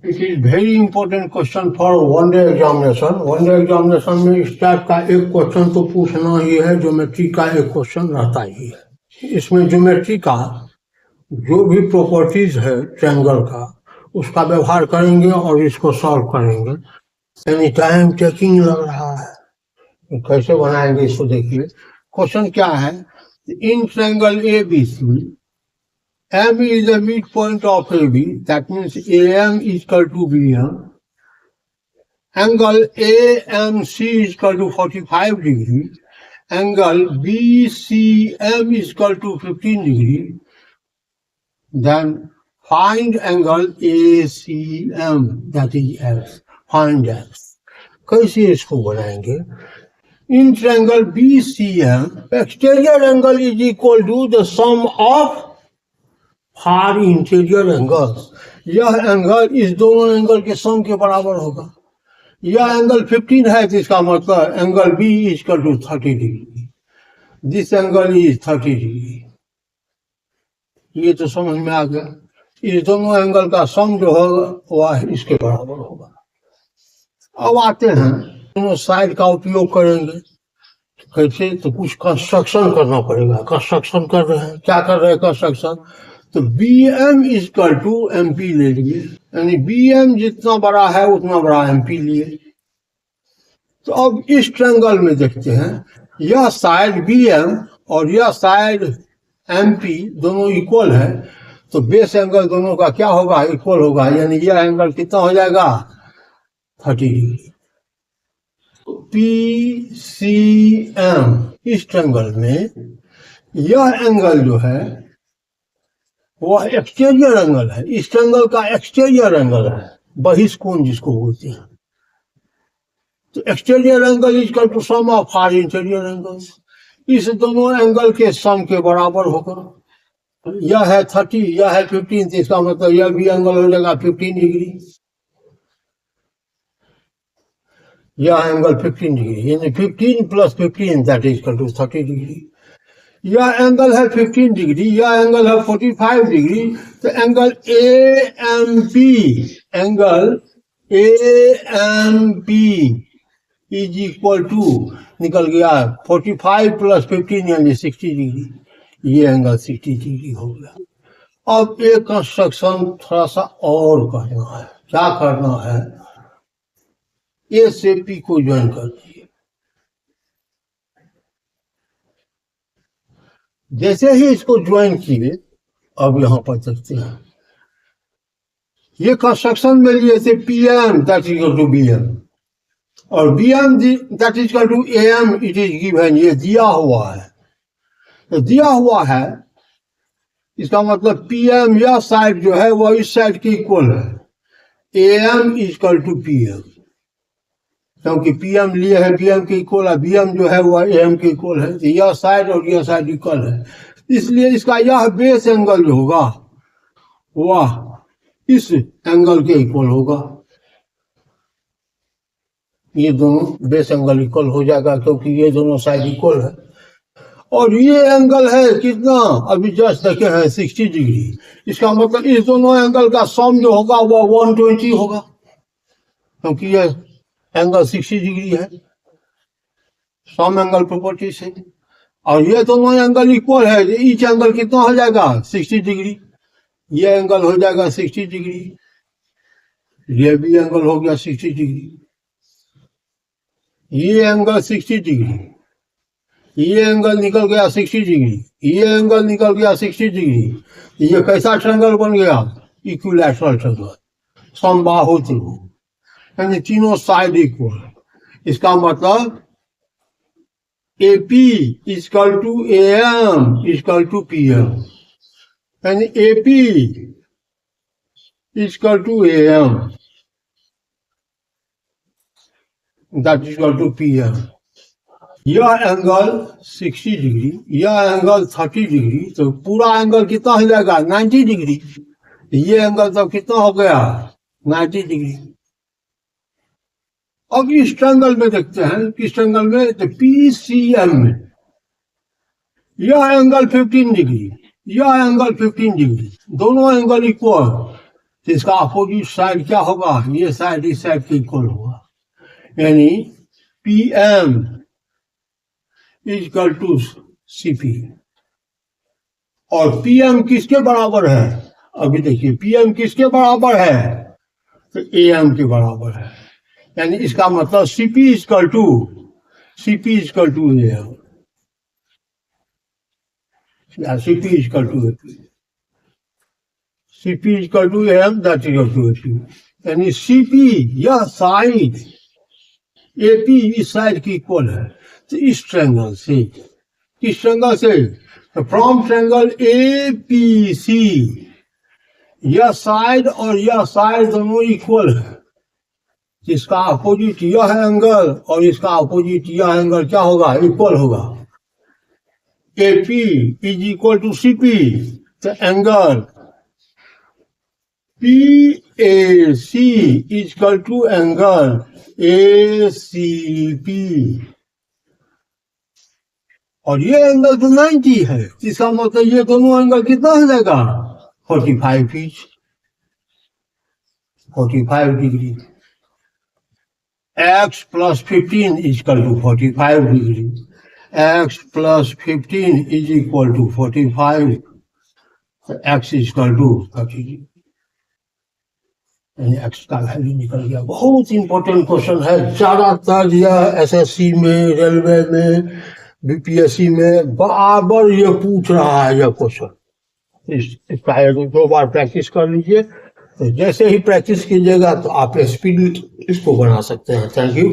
It is very important question for one day examination. One day examination में इस type का एक question तो पूछना ही है, ज्योमेट्री का एक क्वेश्चन रहता ही है। इसमें ज्योमेट्री का जो भी प्रॉपर्टीज है ट्रायंगल का उसका व्यवहार करेंगे और इसको सॉल्व करेंगे। यानी टाइम टेकिंग लग रहा है, कैसे बनाएंगे इसको देखिए। क्वेश्चन क्या है, in triangle A B C M is the midpoint of AB, that means AM is equal to BM. Angle AMC is equal to 45 degree. Angle BCM is equal to 15 degree. Then find angle ACM, that is X. Find X. कैसे इसको बनाएंगे? In triangle BCM, exterior angle is equal to the sum of far interior angles. यह angle इस दोनों angle के सम के बराबर होगा। यह एंगल 15 है तो इसका मतलब angle B is equal to 30 degree. This angle is 30 degree. ये तो समझ में आ गया। इस दोनों एंगल का सम जो होगा वह इसके बराबर होगा। अब आते हैं दोनों साइड का उपयोग करेंगे। कैसे? तो कुछ कंस्ट्रक्शन करना पड़ेगा। कंस्ट्रक्शन कर रहे हैं। क्या कर रहे हैं कंस्ट्रक्शन? तो B M is equal to M P ले लिए, यानी बी एम जितना बड़ा है उतना बड़ा एम पी लिए। तो अब इस ट्रायंगल में देखते हैं, यह साइड बी एम और यह साइड एम पी दोनों इक्वल है, तो बेस एंगल दोनों का क्या होगा? इक्वल होगा। यानी यह एंगल कितना हो जाएगा? 30 डिग्री। पी सी एम इस ट्रायंगल में यह एंगल जो है वह एक्सटीरियर एंगल है। इस ट्रायंगल का एक्सटीरियर एंगल है, बहिष्कोण जिसको बोलते हैं। तो exterior angle is equal to sum of our interior angles. इस दोनों एंगल के सम के बराबर होगा। यह है 30, यह है 15, तो इसका मतलब यह भी एंगल हो जाएगा 15 डिग्री। यह एंगल 15 डिग्री, यानी 15 plus 15 that is equal to 30 degree. यह एंगल है 15 डिग्री, यह एंगल है 45 डिग्री। तो angle A M P is equal to निकल गया 45 प्लस 15 यानी 60 डिग्री। ये एंगल 60 डिग्री हो गया। अब एक कंस्ट्रक्शन थोड़ा सा और करना है। क्या करना है? ए से पी को ज्वाइन कर दिए। जैसे ही इसको ज्वाइन किए, अब यहां पर देखते हैं ये कंस्ट्रक्शन में लिए थे P M that is equal to B M और B M that is equal to A M. It is given, ये दिया हुआ है। तो दिया हुआ है इसका मतलब पी एम यह साइड जो है वह इस साइड के इक्वल है। A M is equal to P M, क्योंकि पी एम लिए है बी एम के इक्वल है, बी एम जो है वह ए एम के इक्वल है। तो यह साइड और यह साइड इक्वल है, इसलिए इसका यह बेस एंगल जो होगा वह इस एंगल के इक्वल होगा। ये दोनों बेस एंगल इक्वल हो जाएगा क्योंकि ये दोनों साइड इक्वल है। और ये एंगल है कितना? अभी जस्ट देखे हैं 60 डिग्री। इसका मतलब इस दोनों एंगल का सम जो होगा वह 120 होगा, क्योंकि ये एंगल 60 डिग्री है। सम एंगल प्रॉपर्टी से। और ये दोनों एंगल इक्वल है। ईच एंगल कितना हो जाएगा? 60 डिग्री। ये एंगल हो जाएगा 60 डिग्री, ये भी एंगल हो गया 60 डिग्री। ये एंगल 60 डिग्री, ये एंगल निकल गया 60 डिग्री, ये एंगल निकल गया 60 डिग्री। ये कैसा ट्रायंगल बन गया? इक्विलैटरल ट्रायंगल, समबाहु त्रिभुज, यानी तीनों साइड इक्वल। इसका मतलब A P equal to A M equal to P M, यानी A P equal to A M that equal to P M. यह एंगल 60 डिग्री, यह एंगल 30 डिग्री, तो पूरा एंगल कितना हो जाएगा? 90 डिग्री। ये एंगल तो कितना हो गया? 90 डिग्री। अब इस ट्रायंगल में देखते हैं, किस ट्रायंगल में? तो पी सी एम में यह एंगल 15 डिग्री, यह एंगल 15 डिग्री, दोनों एंगल इक्वल। तो इसका अपोजिट साइड क्या होगा, ये साइड इस साइड के इक्वल होगा, यानी PM is equal to CP। और PM किसके बराबर है, अभी देखिए PM किसके बराबर है, तो AM के बराबर है, यानी इसका मतलब CP is equal to AM, CP is equal to AP. CP is equal to AM, that is equal to AP. यानी CP यह साइड AP इस साइड की इक्वल है, तो इस ट्रायंगल से, किस ट्रायंगल से, तो फ्रॉम ट्रायंगल APC यह साइड और यह साइड दोनों इक्वल है, जिसका अपोजिट यह एंगल और इसका अपोजिट यह एंगल क्या होगा, इक्वल होगा। AP is equal to CP, the angle PAC is equal to angle ACP, और ये एंगल तो 90 है, इसका मतलब ये दोनों एंगल कितना हो जाएगा, 45 inch, 45 degree. X plus 15 is equal to 45 degree, X plus 15 is equal to 45, so X is equal to 30, यानी X का वैल्यू निकल गया। बहुत इंपॉर्टेंट क्वेश्चन है, ज्यादातर यह SSC में, रेलवे में, BPSC में बराबर ये पूछ रहा है यह क्वेश्चन। इसका एक दो बार प्रैक्टिस कर लीजिए, तो जैसे ही प्रैक्टिस कीजिएगा तो आप स्पीड इसको बना सकते हैं। Thank you.